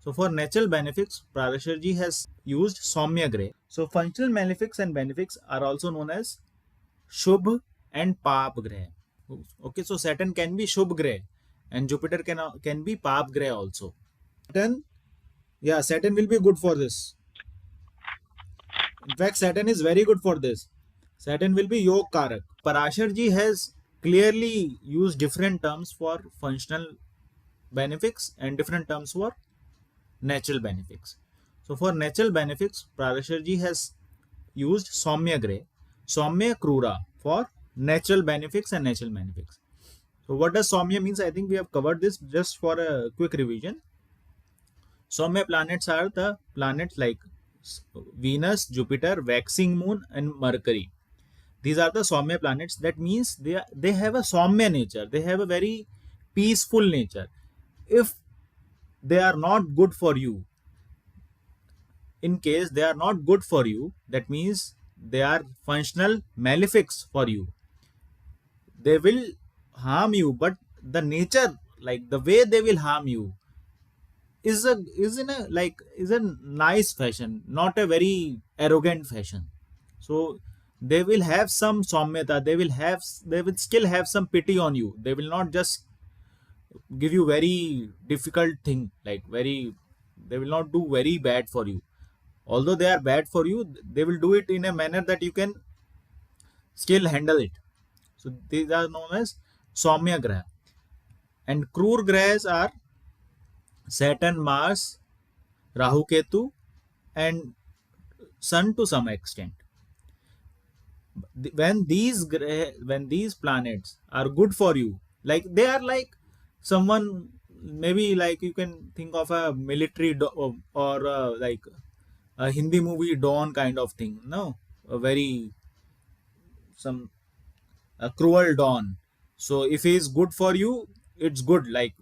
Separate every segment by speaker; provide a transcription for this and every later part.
Speaker 1: So for natural benefics, Parashara has used Somia Grey. So functional malefics and benefics are also known as Shubh and Pap Grey. Okay, so Saturn can be Shubh Grey and Jupiter can be Pap Grey also. Saturn will be good for this. In fact, Saturn is very good for this. Saturn will be Yog Karak. Parashara has clearly used different terms for functional benefics and different terms for natural benefics. So for natural benefics, Parashara has used Somya Grey, Somya Kura for natural benefics and natural benefics. So what does Somya means? I think we have covered this. Just for a quick revision. Somya planets are the planets like Venus, Jupiter, waxing moon and Mercury. These are the Somya planets. That means they have a Somya nature. They have a very peaceful nature. If they are not good for you, in case they are not good for you, that means they are functional malefics for you. They will harm you, but the nature, like the way they will harm you, is a nice fashion, not a very arrogant fashion. So they will have some somyata. They will still have some pity on you. They will not just give you very difficult thing, like very. They will not do very bad for you. Although they are bad for you, they will do it in a manner that you can still handle it. So these are known as Somya Graha. And Krur Grahas are Saturn, Mars, Rahu Ketu, and Sun to some extent. When these planets are good for you, like they are like someone, maybe like you can think of a military or like a Hindi movie Dawn kind of thing. No, a very some a cruel dawn. So if he is good for you, it's good. Like,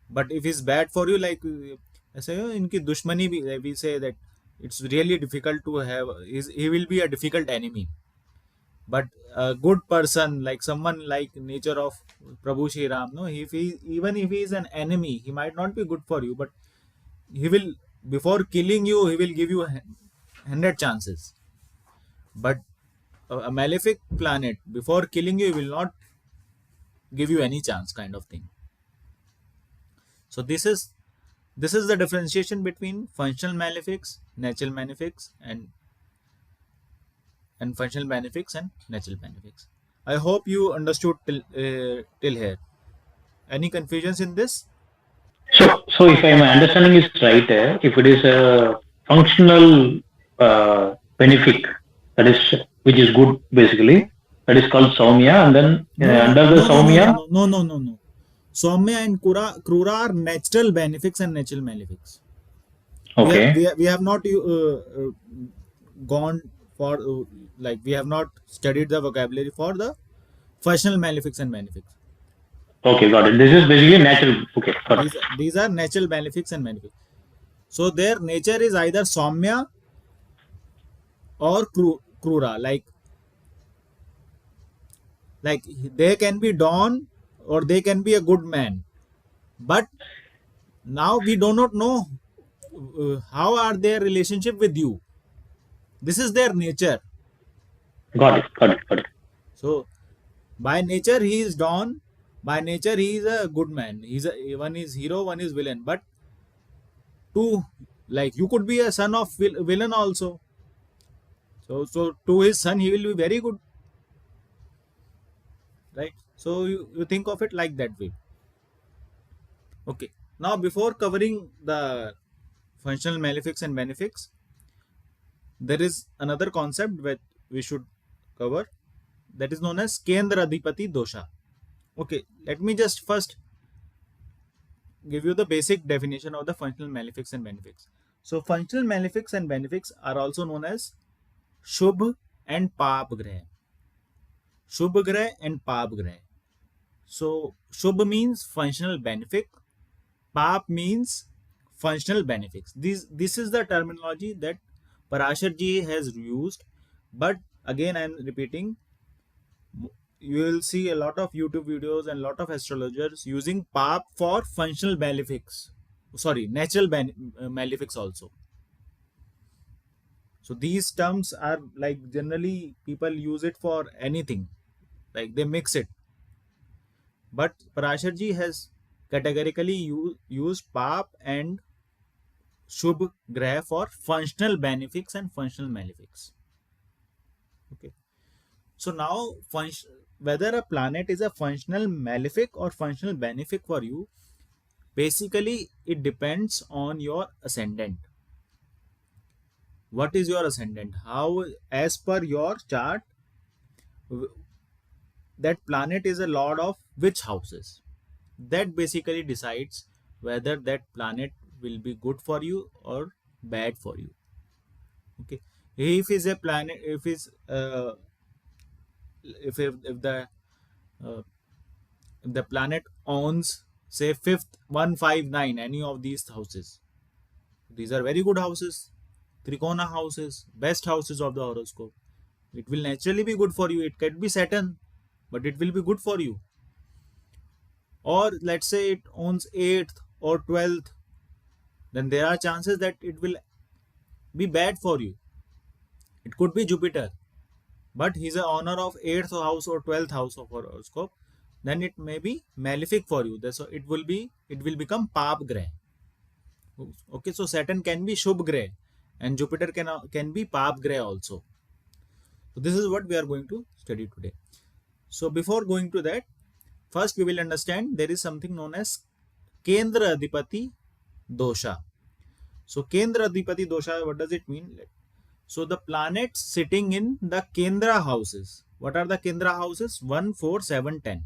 Speaker 1: but if he's bad for you, like ऐसे इनकी दुश्मनी भी, we say that it's really difficult to have. He will be a difficult enemy. But a good person, like someone like nature of Prabhu Shri Ram, no, if he even if he is an enemy, he might not be good for you, but he will, before killing you, he will give you 100 chances. But a malefic planet, before killing you, will not give you any chance, kind of thing. So this is the differentiation between functional malefics, natural malefics, and functional benefics and natural benefics. I hope you understood till here. Any confusions in this?
Speaker 2: So if my understanding is right, if it is a functional benefic, that is which is good basically, that is called Somya, and then
Speaker 1: No, no,
Speaker 2: under the
Speaker 1: no, no, no, no,
Speaker 2: Somya,
Speaker 1: no, no, no, no, no. Somya and Krura are natural benefics and natural malefics.
Speaker 2: okay,
Speaker 1: We have not gone for like we have not studied the vocabulary for the functional malefics and benefics.
Speaker 2: okay, got it. This is basically natural. Okay, got it.
Speaker 1: These are natural benefics and malefics. So their nature is either Somya or Krura. Like they can be Dawn or they can be a good man. But now we do not know how are their relationship with you. This is their nature.
Speaker 2: Got it. Got it. Got it.
Speaker 1: So by nature he is Dawn. By nature he is a good man. One is hero, one is villain. But to, like, you could be a son of villain also. So to his son he will be very good, right? So you think of it like that way. Okay. Now before covering the functional malefics and benefics, there is another concept that we should cover, that is known as Kendra Adhipati Dosha. Okay, let me just first give you the basic definition of the functional malefics and benefics. So functional malefics and benefics are also known as Shubh and Pap Grah. Shubh Grah and Pap Grah. So Shubh means functional benefic, Pap means functional benefics. This is the terminology that Parashara has used, but again I am repeating, you will see a lot of YouTube videos and a lot of astrologers using PAP for functional benefics. sorry, natural malefics also. So these terms are like generally people use it for anything, like they mix it. But Parasharji has categorically used Pap and Shubh Grah for functional benefics and functional malefics. Okay. So now, whether a planet is a functional malefic or functional benefic for you, basically it depends on your ascendant. What is your ascendant? How, as per your chart, that planet is a lord of which houses? That basically decides whether that planet will be good for you or bad for you. Okay. If is a planet, if uh, the planet owns say fifth 159 any of these houses, these are very good houses, Trikona houses, best houses of the horoscope, it will naturally be good for you. It can be Saturn, but it will be good for you. Or let's say it owns 8th or 12th, then there are chances that it will be bad for you. It could be Jupiter, but he's a owner of 8th house or 12th house of horoscope, then it may be malefic for you. So it will become Pap Grah. Okay, so Saturn can be Shubh Grah and Jupiter can be Pap Grah also. So this is what we are going to study today. So before going to that, first we will understand there is something known as Kendra Adhipati Dosha. So Kendra Adhipati Dosha, what does it mean? So the planets sitting in the Kendra houses. What are the Kendra houses? 1, 4, 7, 10.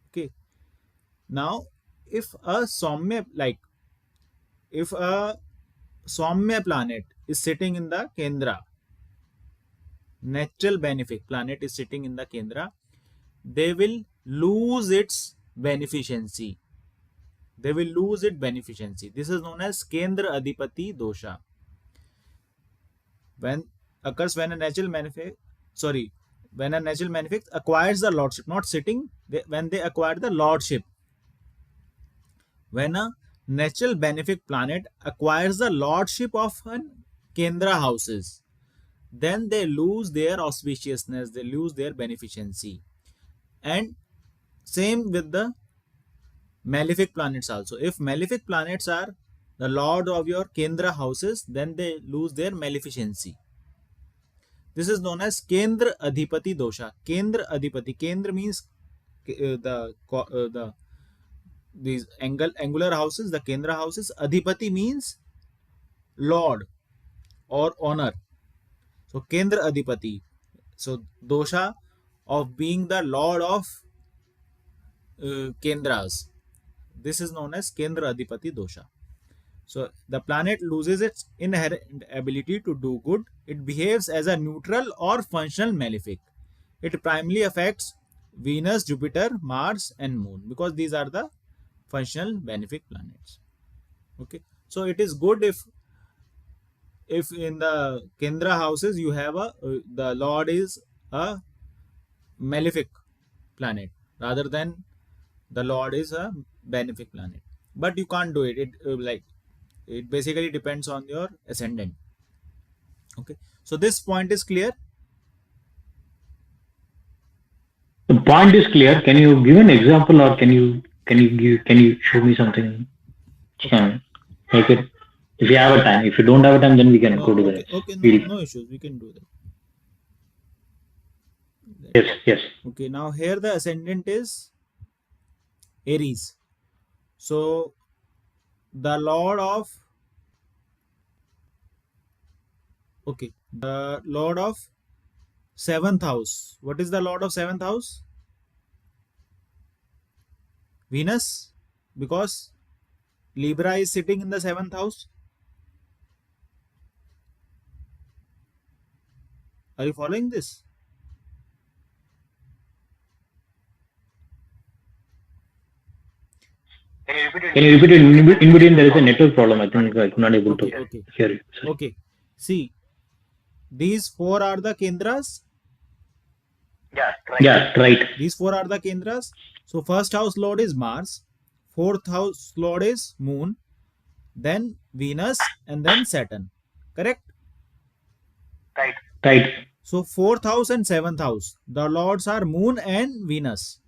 Speaker 1: Okay. Now, if a Somya, like if a Somya planet is sitting in the Kendra, natural benefic planet is sitting in the Kendra, they will lose its beneficency. They will lose its beneficency. This is known as Kendra Adhipati Dosha. When occurs when a natural benefic, sorry, when a natural benefic acquires the lordship, not sitting, when they acquire the lordship. When a natural benefic planet acquires the lordship of an Kendra houses, then they lose their auspiciousness, they lose their beneficency. And same with the malefic planets also. If malefic planets are the lord of your Kendra houses, then they lose their maleficency. This is known as Kendra Adhipati Dosha. Kendra Adhipati. Kendra means the these angular houses, the Kendra houses. Adhipati means lord or honor. So Kendra Adhipati. So dosha of being the lord of Kendras. This is known as Kendra Adhipati dosha. So the planet loses its inherent ability to do good. It behaves as a neutral or functional malefic. It primarily affects Venus, Jupiter, Mars, and Moon because these are the functional benefic planets. Okay, so it is good if in the Kendra houses you have the Lord is a malefic planet rather than the Lord is a benefic planet. But you can't do it. It basically depends on your ascendant. Okay, so this point is clear.
Speaker 2: The point is clear. Can you give an example, or can you show me something which
Speaker 1: Okay.
Speaker 2: can make it? If you have a time, if you don't have a time, then we can go to the
Speaker 1: Okay.
Speaker 2: next.
Speaker 1: Okay. No,
Speaker 2: We'll,
Speaker 1: no issues. We can do that.
Speaker 2: yes, yes.
Speaker 1: Okay. Now here the ascendant is Aries. So the Lord of the Lord of seventh house. What is the Lord of seventh house? Venus, because Libra is sitting in the seventh house. Are you following this?
Speaker 2: Can you repeat it? In between, there is a network problem. I think I could not able to
Speaker 1: Okay. Okay.
Speaker 2: hear you. Sorry.
Speaker 1: Okay. See, these four are the Kendras.
Speaker 2: Yeah, right.
Speaker 1: These four are the Kendras. So first house Lord is Mars. Fourth house Lord is Moon. then Venus, and then Saturn. Correct?
Speaker 2: Right.
Speaker 1: So fourth house and seventh house, the lords are Moon and Venus.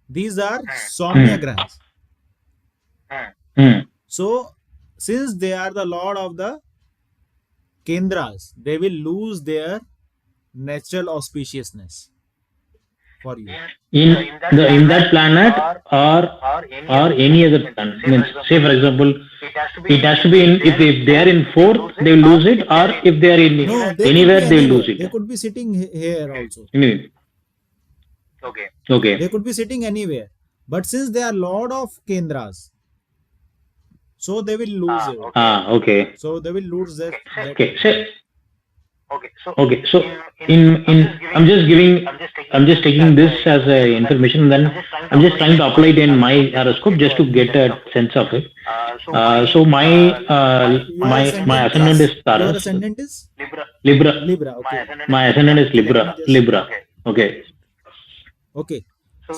Speaker 1: These are Somya
Speaker 2: Hmm.
Speaker 1: grahas.
Speaker 2: Hmm.
Speaker 1: So since they are the lord of the Kendras, they will lose their natural auspiciousness for you.
Speaker 2: In that planet or any other planet. Means say for example, it has to be in if they are in fourth they will lose it, or if they are in
Speaker 1: No, they could
Speaker 2: anywhere
Speaker 1: be
Speaker 2: they will lose
Speaker 1: anywhere.
Speaker 2: it.
Speaker 1: They could be sitting here also.
Speaker 2: Anyway.
Speaker 1: They
Speaker 2: Okay.
Speaker 1: could be sitting anywhere. But since they are lord of Kendras, so they will lose it.
Speaker 2: Okay.
Speaker 1: So they will lose that
Speaker 2: Okay.
Speaker 1: thing.
Speaker 2: Say okay. So in I'm just taking this as a information. Then I'm just trying to apply it in my horoscope just to get a sense of it. So my ascendant is
Speaker 1: Your
Speaker 2: Taurus.
Speaker 1: ascendant is
Speaker 2: Libra.
Speaker 1: Libra. Okay.
Speaker 2: My ascendant is
Speaker 1: Okay, let me
Speaker 2: Libra.
Speaker 1: just.
Speaker 2: Libra. Okay.
Speaker 1: Okay.
Speaker 2: So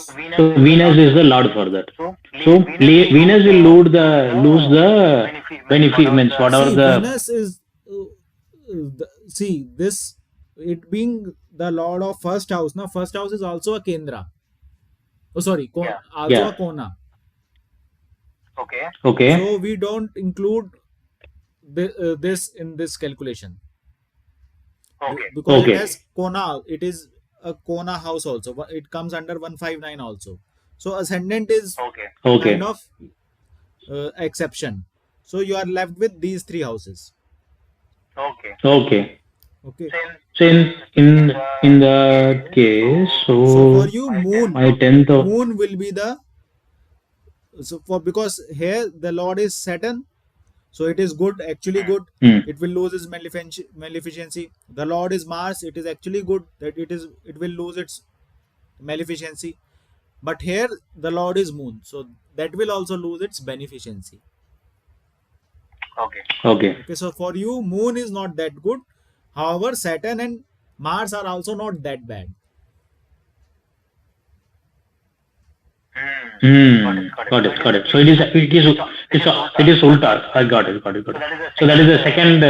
Speaker 2: Venus is the lord for that. So Venus will lose the benefit means whatever
Speaker 1: See,
Speaker 2: the.
Speaker 1: Venus is. See, this. It being the lord of first house. Now, first house is also a Kendra. Oh, sorry. Also
Speaker 2: Yeah.
Speaker 1: a Kona.
Speaker 2: Okay.
Speaker 1: So we don't include this in this calculation. Because it
Speaker 2: Okay.
Speaker 1: has Kona. It is a Kona house also. It comes under 159 also. So ascendant is kind
Speaker 2: Okay.
Speaker 1: of exception. So you are left with these three houses.
Speaker 2: Okay.
Speaker 1: Okay.
Speaker 2: So in that case,
Speaker 1: So for
Speaker 2: so
Speaker 1: you, moon,
Speaker 2: my tenth.
Speaker 1: moon will be the, so for, because here the Lord is Saturn, so it is good, actually good.
Speaker 2: Hmm.
Speaker 1: It will lose its maleficency. The Lord is Mars. It is actually good that it will lose its maleficency. But here the Lord is Moon, so that will also lose its beneficency.
Speaker 2: Okay.
Speaker 1: Okay, so for you, Moon is not that good. However, Saturn and Mars are also not that bad.
Speaker 2: Hmm. Got it. Got it. So it is ulta. I got it. Got it. Got it. So that is the second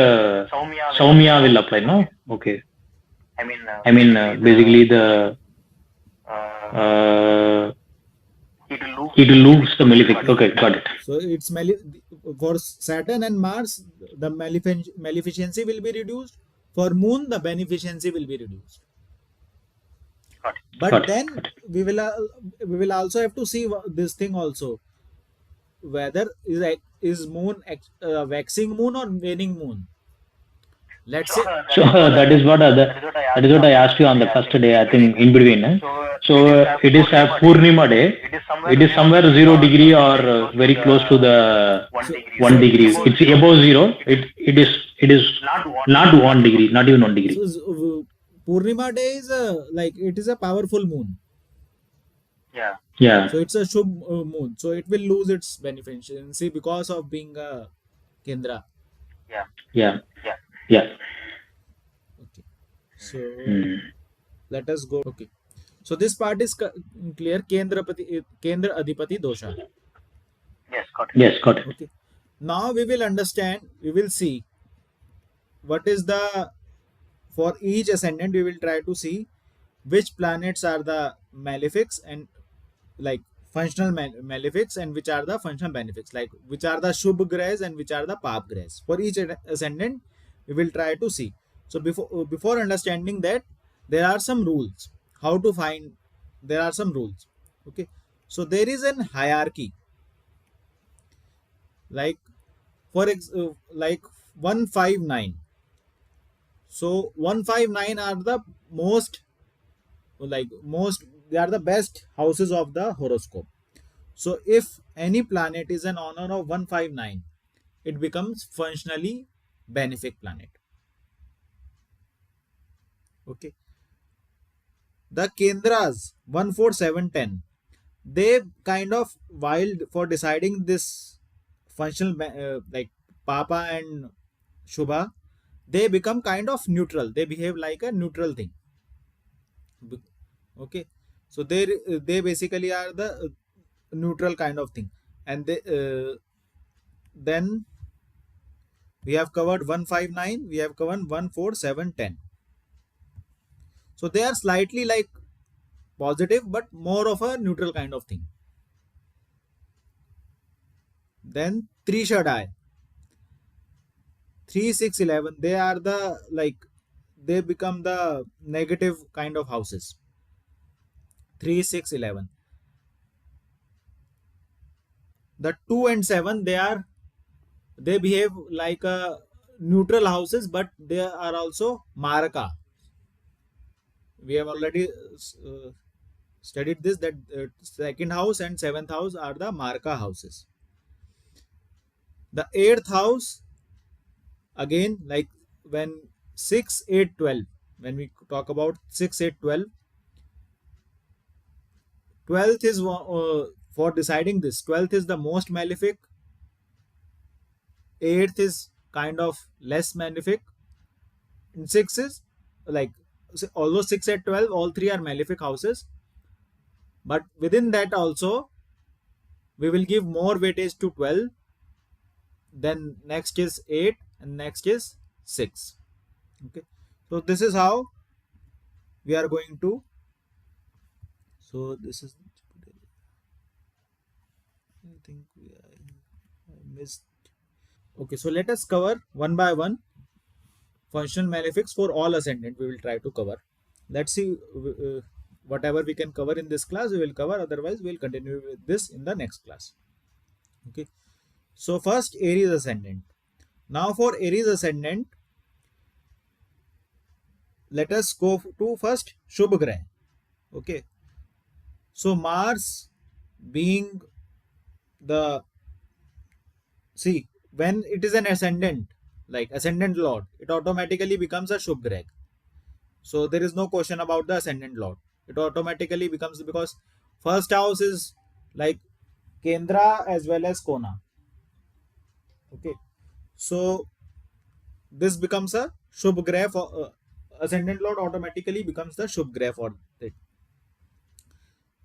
Speaker 2: Somia will apply. No. Okay. I mean basically the uh, it will lose the malefic.
Speaker 1: Yeah.
Speaker 2: Okay. Got it.
Speaker 1: So it's for Saturn and Mars, the maleficency will be reduced. For Moon, the beneficency will be reduced. But
Speaker 2: Got it.
Speaker 1: then
Speaker 2: Got it.
Speaker 1: we will also have to see this thing also, whether is Moon waxing Moon or waning Moon. Let's say.
Speaker 2: So that is what I asked you on the first day. I think in between. So it is a Purnima day. It is somewhere 0 degree or very close to the
Speaker 1: So
Speaker 2: 1 degree. It's above zero. It is not 1 degree, not even 1 degree.
Speaker 1: Purnima day is like it is a powerful moon.
Speaker 2: Yeah.
Speaker 1: So it's a Shubh moon. So it will lose its beneficency because of being a Kendra.
Speaker 2: Yeah. Yeah.
Speaker 1: Okay. So
Speaker 2: Hmm.
Speaker 1: let us go. Okay. So this part is clear. Kendra Adhipati Dosha.
Speaker 2: Yes. Got it.
Speaker 1: Okay. Now we will understand. We will see what is the, for each ascendant. We will try to see which planets are the malefics and like functional malefics, and which are the functional benefics, like which are the Shubh grahas and which are the Pap grahas. For each ascendant, we will try to see. So before understanding that, there are some rules. How to find? There are some rules. Okay. So there is an hierarchy. Like like 159. So 159 are the most, they are the best houses of the horoscope. So if any planet is an honor of 159, it becomes functionally benefic planet. Okay. The Kendras 14710, they kind of wild for deciding this functional like Papa and Shubha, they become kind of neutral. They behave like a neutral thing. Okay. So they basically are the neutral kind of thing, and they then We have covered 159, we have covered 1, 4, 7, 10. So they are slightly like positive, but more of a neutral kind of thing. Then 3 Shaddai, 3, 6, 11. They are the like, they become the negative kind of houses. 3, 6, 11. The 2 and 7, they behave like a neutral houses, but they are also Maraka. We have already studied this, that second house and seventh house are the Marka houses. The eighth house, again, like when 6, 8, 12, when we talk about 6, 8, 12, 12th is for deciding this. 12th is the most malefic, 8th is kind of less malefic, and 6 is like, although 6 at 12, all three are malefic houses, but within that also we will give more weightage to 12, then next is 8, and next is 6. Okay, so this is how we are going to, so this is, I think I missed. Okay, so let us cover one by one functional malefics for all ascendant. We will try to cover. Let's see, whatever we can cover in this class we will cover, otherwise we will continue with this in the next class. Okay, so first Aries ascendant. Now for Aries ascendant, let us go to first Shubh Grah. Okay, so Mars being the, see, when it is an ascendant, like ascendant lord, it automatically becomes a Shubh Grah. So there is no question about the ascendant lord. It automatically becomes, because first house is like Kendra as well as Kona. Okay, so this becomes a Shubh Grah for ascendant lord, automatically becomes the Shubh Grah for it.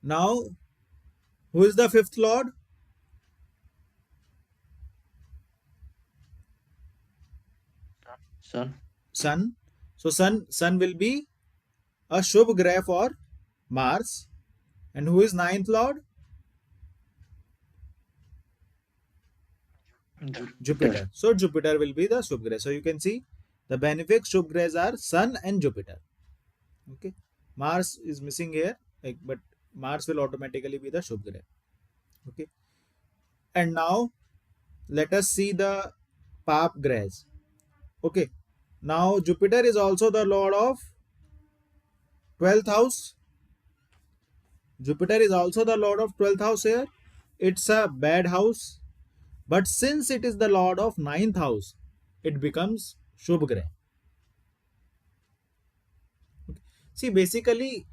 Speaker 1: Now, who is the fifth lord?
Speaker 2: Sun.
Speaker 1: Sun. So sun will be a Shubh Grah for Mars. And who is ninth lord?
Speaker 2: Jupiter.
Speaker 1: Jupiter. So Jupiter will be the Shubh Grah. So you can see the Benefic Shubh Grahs are Sun and Jupiter. Okay, Mars is missing here, like, but Mars will automatically be the Shubh Grah. Okay, and now let us see the Pap Grahs. Okay, now Jupiter is also the lord of 12th house. Jupiter is also the lord of 12th house here. It's a bad house, but since it is the lord of 9th house, it becomes Shubh Grah. See, basically,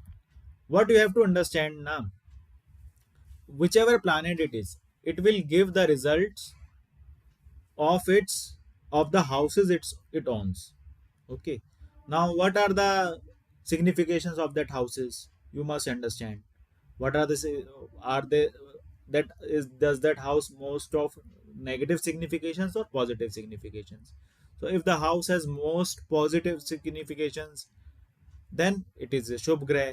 Speaker 1: what you have to understand now, whichever planet it is, it will give the results of the houses it owns. Okay, now what are the significations of that houses? You must understand. What are are they, that is, does that house most of negative significations or positive significations? So if the house has most positive significations, then it is a Shubh Grah.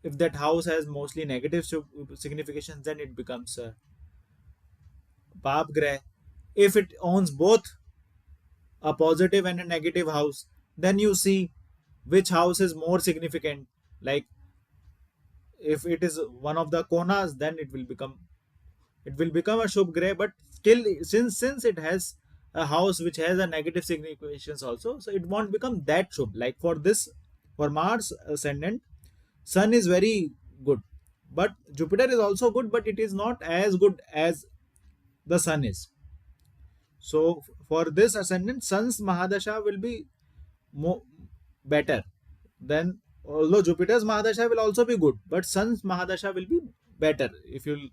Speaker 1: If that house has mostly negative significations, then it becomes a Pap Grah. If it owns both a positive and a negative house, then you see which house is more significant. Like if it is one of the konas, then it will become a Shubh Grah, but still, since it has a house which has a negative significations also, so it won't become that Shubh. Like for this, for Mars ascendant, Sun is very good, but Jupiter is also good, but it is not as good as the Sun is. So for this ascendant, Sun's Mahadasha will be more better than, although Jupiter's Mahadasha will also be good, but Sun's Mahadasha will be better. If you'll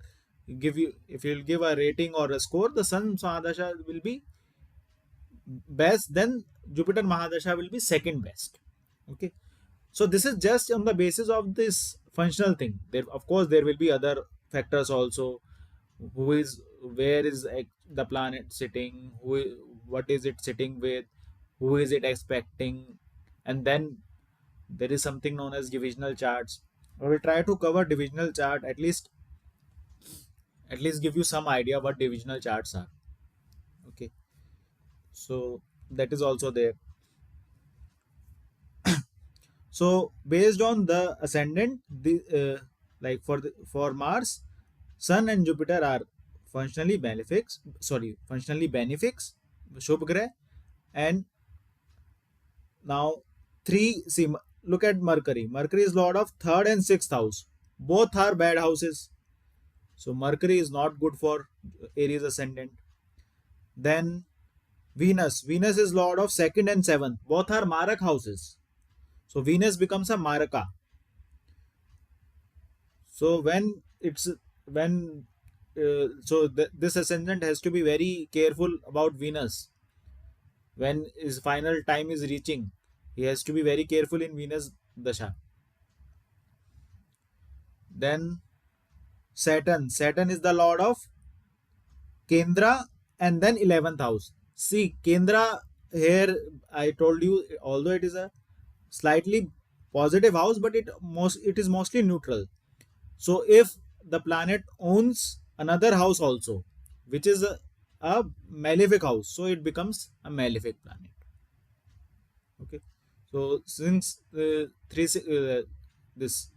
Speaker 1: give a rating or a score, the Sun's Mahadasha will be best, then Jupiter Mahadasha will be second best. Okay, so this is just on the basis of this functional thing. There, of course, there will be other factors also. Who is, where is the planet sitting, what is it sitting with, who is it expecting, and then there is something known as divisional charts. I will try to cover divisional chart, at least give you some idea what divisional charts are. Okay, so that is also there. So based on the ascendant, like for Mars, Sun and Jupiter are functionally benefics, Shubh Grah. And now look at Mercury. Mercury is lord of third and sixth house. Both are bad houses. So Mercury is not good for Aries ascendant. Then Venus. Venus is lord of second and seventh. Both are Marak houses. So Venus becomes a Maraka. So when this ascendant has to be very careful about Venus when his final time is reaching. He has to be very careful in Venus dasha. Then Saturn. Saturn is the lord of Kendra and then 11th house. See, Kendra here, I told you, although it is a slightly positive house, but it is mostly neutral. So if the planet owns another house also, which is a malefic house, so it becomes a malefic planet. Okay. So since this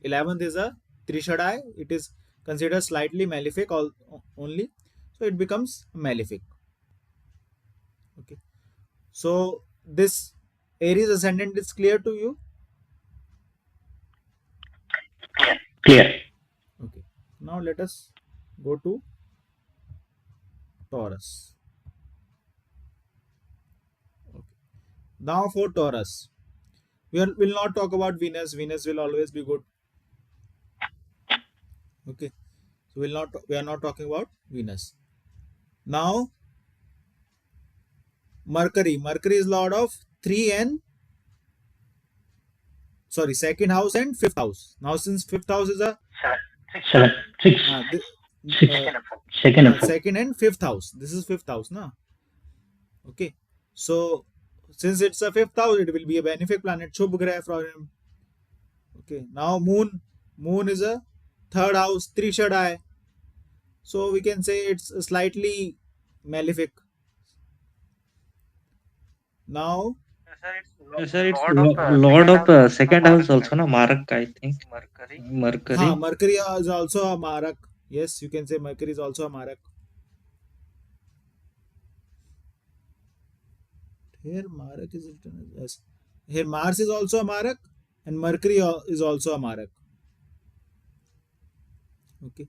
Speaker 1: 11th is a Trishadai, it is considered slightly malefic only. So it becomes malefic. Okay. So this Aries ascendant is clear to you?
Speaker 2: Clear.
Speaker 1: Okay. Now let us go to Taurus. Okay. Now for Taurus, will not talk about Venus. Venus will always be good. Okay. So we are not talking about Venus. Now Mercury. Mercury is lord of three and sorry second house and fifth house. Now since fifth house is a
Speaker 2: Seven, six,
Speaker 1: uh, th-
Speaker 2: six,
Speaker 1: uh,
Speaker 2: second and fourth.
Speaker 1: second and fifth house. This is fifth house, na? Okay. So since it's a fifth house, it will be a benefic planet, Shubh Grah for him. Okay. Now Moon. Moon is a third house, Trishadai. So we can say it's slightly malefic. Now,
Speaker 3: Sir, it's Lord of second house also, na Marak, I think. Mercury.
Speaker 1: Mercury is also a Marak. Yes, you can say Mercury is also a Marak. Here Marak is written as yes. Here Mars is also a Marak and Mercury is also a Marak. Okay.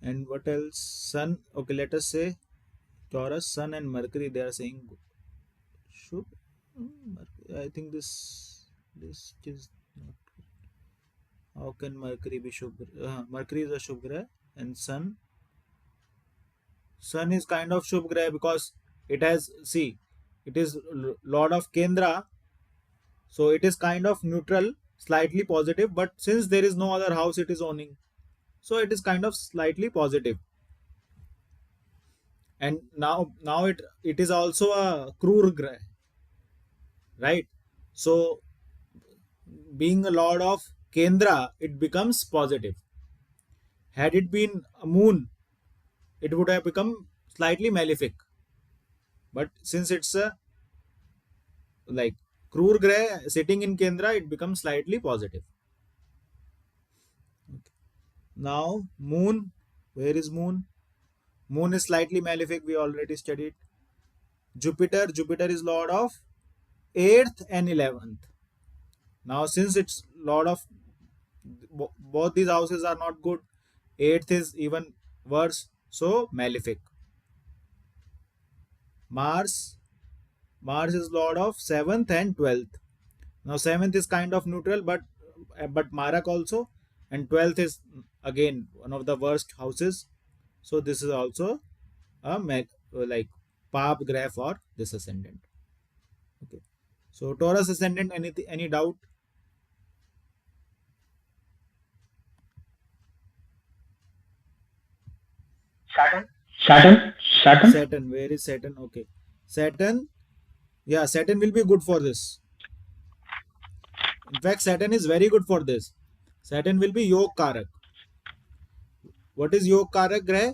Speaker 1: And what else? Sun. Okay, let us say Taurus, Sun and Mercury. They are saying should. I think this is not. How can Mercury be Shubh? Mercury is a Shubh Grah and Sun is kind of Shubh Grah because it has see it is Lord of Kendra, so it is kind of neutral, slightly positive. But since there is no other house it is owning, so it is kind of slightly positive. And now it is also a Kura Grah, right? So being a Lord of Kendra, it becomes positive. Had it been a Moon, it would have become slightly malefic. But since it's a like Krur Grah sitting in Kendra, it becomes slightly positive. Okay. Now Moon, where is Moon? Moon is slightly malefic. We already studied. Jupiter is lord of 8th and 11th. Now since it's lord of both these houses are not good, 8th is even worse. So malefic. Mars, Mars is lord of 7th and 12th. Now 7th is kind of neutral, but Marak also, and 12th is again one of the worst houses. So this is also a like Pap Grah for this ascendant. Okay. So Taurus ascendant, any doubt?
Speaker 2: Saturn, Saturn,
Speaker 1: Saturn, where is Saturn? Okay. Saturn Yeah, Saturn will be good for this. In fact, Saturn is very good for this. Saturn will be Yog Karak. What is Yog Karak Grah?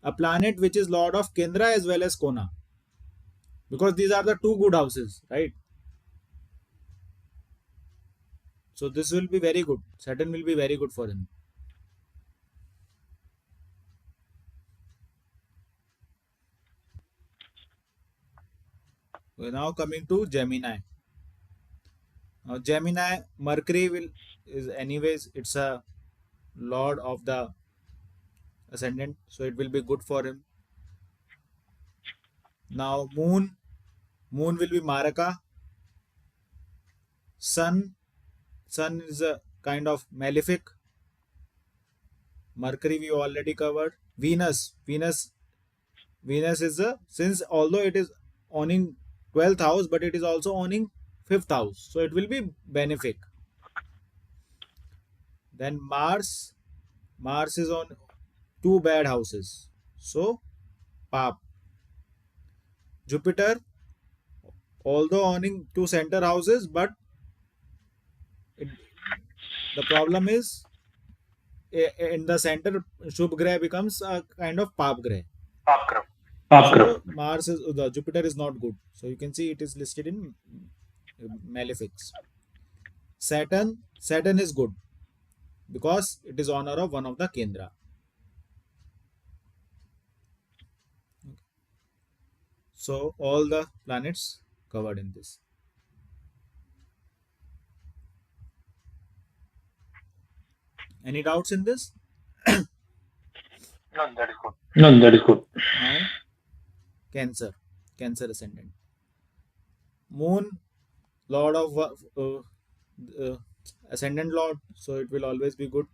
Speaker 1: A planet which is Lord of Kendra as well as Kona. Because these are the two good houses, right? So this will be very good. Saturn will be very good for him. We're now coming to Gemini. Now Gemini, Mercury will is anyways it's a lord of the ascendant, so it will be good for him. Now Moon will be Maraka. Sun is a kind of malefic. Mercury we already covered. Venus is a, since although it is owning 12th house, but it is also owning 5th house, so it will be benefic. Then Mars is on two bad houses, so Pap. Jupiter, although owning two center houses, but it, the problem is in the center Shubh Grah becomes a kind of Pap Grah.
Speaker 2: Papgra.
Speaker 1: So Mars is the Jupiter is not good. So you can see it is listed in Malefics. Saturn is good because it is honor of one of the Kendra. So all the planets covered in this. Any doubts in this?
Speaker 2: No, that is good.
Speaker 1: Now Cancer ascendant. Moon, Lord of ascendant Lord, so it will always be good.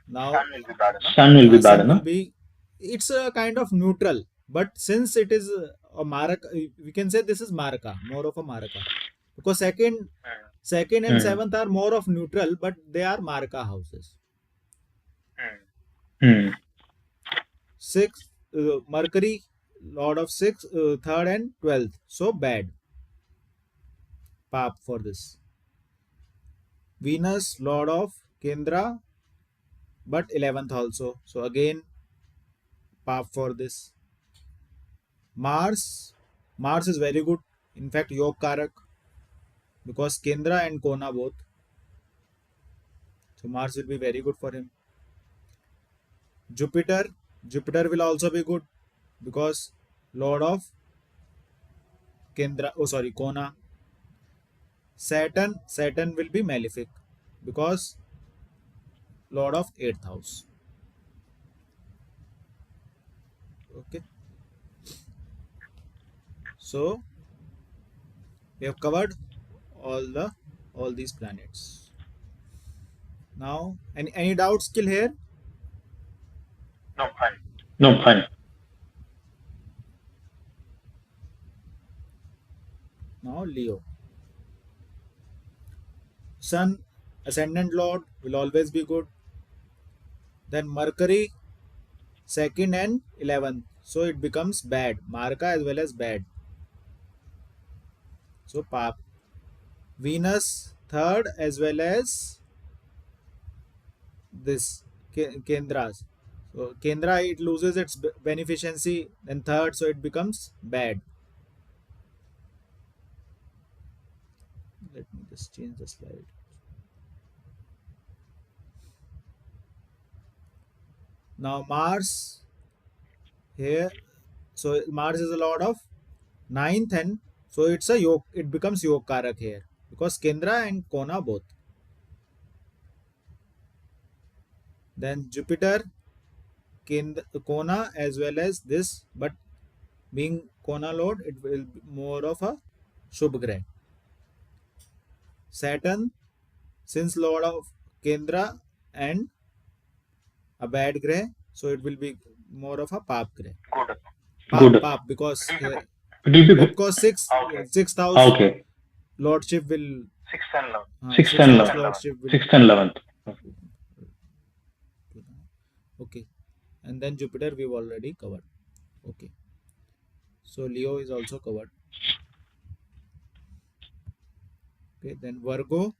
Speaker 1: Now
Speaker 2: Sun will be bad,
Speaker 1: Sun will
Speaker 2: no?
Speaker 1: be, it's a kind of neutral, but since it is a Maraka, we can say this is Maraka, more of a Maraka, because second and
Speaker 2: Hmm.
Speaker 1: seventh are more of neutral, but they are Maraka houses.
Speaker 2: Hmm.
Speaker 1: Sixth, Mercury, Lord of sixth, third and 12th, so bad. Pap for this. Venus, Lord of Kendra, but 11th also, so again Pap for this. Mars is very good. In fact, Yog Karak, because Kendra and Kona both. So Mars will be very good for him. Jupiter, Jupiter will also be good because Lord of Kendra. Oh, sorry, Kona. Saturn will be malefic because Lord of 8th house. Okay. So we have covered all all these planets. Now, any doubts still here?
Speaker 2: No, fine.
Speaker 1: Now Leo. Sun, ascendant Lord, will always be good. Then Mercury, second and 11th. So it becomes bad. Marka as well as bad. So Pap. Venus, third as well as this Kendras. So Kendra, it loses its beneficency. Then third, so it becomes bad. Let me just change the slide. Now Mars here. So Mars is a lord of ninth, and so it's a yoke. It becomes yoke karak here because Kendra and Kona both. Then Jupiter, Kona as well as this, but being Kona lord, it will be more of a Shubh Grah. Saturn, since lord of Kendra and a bad Grah, so it will be more of a Pap Grah.
Speaker 2: Good.
Speaker 1: Pap because here,
Speaker 2: It will be
Speaker 1: yeah,
Speaker 2: good.
Speaker 1: because sixth house
Speaker 2: Okay.
Speaker 1: lordship will
Speaker 2: Sixth
Speaker 1: sixth
Speaker 2: and
Speaker 1: house
Speaker 2: 11th.
Speaker 1: lordship will.
Speaker 2: Sixth and 11th.
Speaker 1: Okay, and then Jupiter we've already covered. Okay, So Leo is also covered. Okay, then Virgo.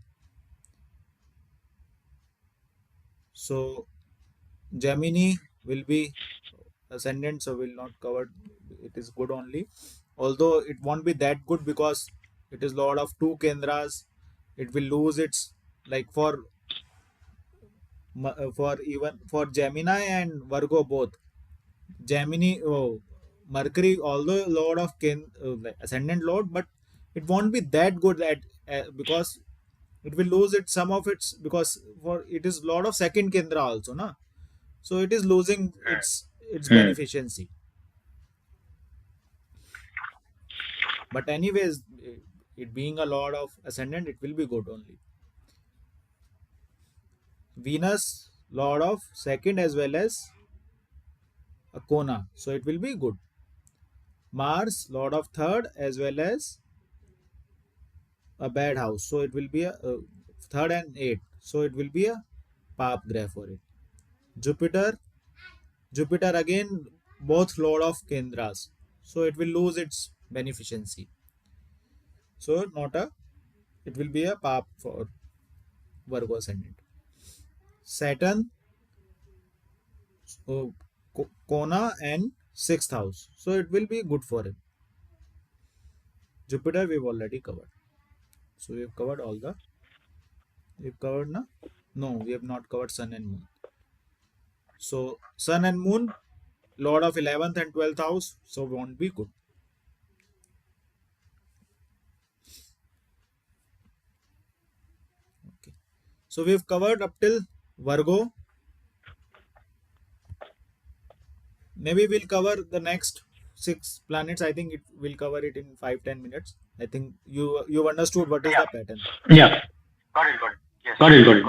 Speaker 1: So Gemini will be ascendant, so will not cover. It is good only, although it won't be that good because it is lord of two Kendras. It will lose its, like for even for Gemini and Virgo both. Gemini, oh, Mercury, although lord of like ascendant lord, but it won't be that good at because it will lose its some of its, because for it is lord of second Kendra also, na. So it is losing its
Speaker 2: Hmm.
Speaker 1: beneficency. But anyways, it being a lord of ascendant, it will be good only. Venus, lord of second as well as a Kona, so it will be good. Mars, lord of third as well as a bad house, so it will be third and eighth, so it will be a Pap graph for it. Jupiter, Jupiter again both lord of Kendras, so it will lose its beneficency. So not a, it will be a Pap for Virgo ascendant. Saturn, so Kona and sixth house, so it will be good for him. Jupiter we've already covered, so we've covered all the, we've covered na, no, we have not covered Sun and Moon. So Sun and Moon, Lord of 11th and 12th house, so won't be good. Okay, so we've covered up till Virgo. Maybe we'll cover the next six planets. I think it will cover it in 5-10 minutes. I think you've understood what is the pattern.
Speaker 2: Yeah. Got it. Got it.